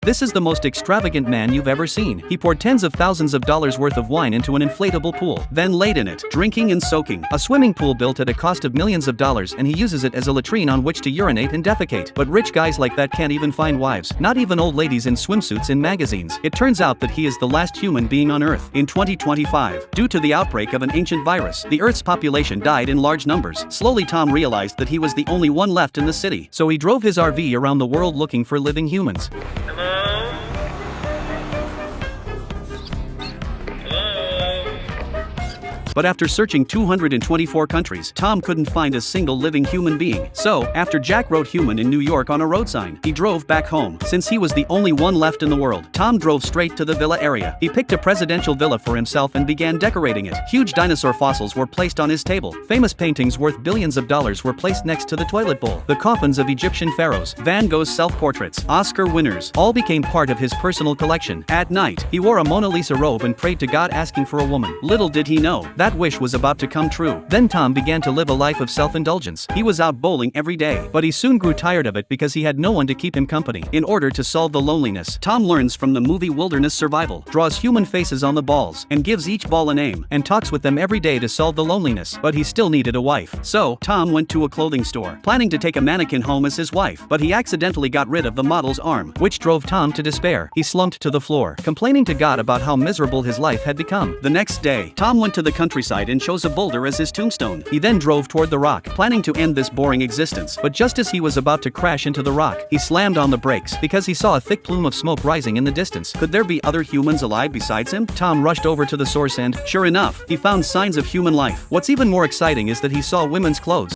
This is the most extravagant man you've ever seen. He poured tens of thousands of dollars worth of wine into an inflatable pool, then laid in it, drinking and soaking. A swimming pool built at a cost of millions of dollars, and he uses it as a latrine on which to urinate and defecate. But rich guys like that can't even find wives, not even old ladies in swimsuits in magazines. It turns out that he is the last human being on Earth. In 2025, due to the outbreak of an ancient virus, the Earth's population died in large numbers. Slowly Tom realized that he was the only one left in the city, so he drove his RV around the world looking for living humans. Hello? But after searching 224 countries, Tom couldn't find a single living human being. So, after Jack wrote human in New York on a road sign, he drove back home. Since he was the only one left in the world, Tom drove straight to the villa area. He picked a presidential villa for himself and began decorating it. Huge dinosaur fossils were placed on his table. Famous paintings worth billions of dollars were placed next to the toilet bowl. The coffins of Egyptian pharaohs, Van Gogh's self-portraits, Oscar winners, all became part of his personal collection. At night, he wore a Mona Lisa robe and prayed to God asking for a woman. Little did he know, that wish was about to come true. Then Tom began to live a life of self-indulgence. He was out bowling every day, but he soon grew tired of it because he had no one to keep him company. In order to solve the loneliness, Tom learns from the movie Wilderness Survival, draws human faces on the balls, and gives each ball a name, and talks with them every day to solve the loneliness. But he still needed a wife. So, Tom went to a clothing store, planning to take a mannequin home as his wife, but he accidentally got rid of the model's arm, which drove Tom to despair. He slumped to the floor, complaining to God about how miserable his life had become. The next day, Tom went to the countryside and chose a boulder as his tombstone. He then drove toward the rock, planning to end this boring existence. But just as he was about to crash into the rock, he slammed on the brakes because he saw a thick plume of smoke rising in the distance. Could there be other humans alive besides him? Tom rushed over to the source and, sure enough, he found signs of human life. What's even more exciting is that he saw women's clothes.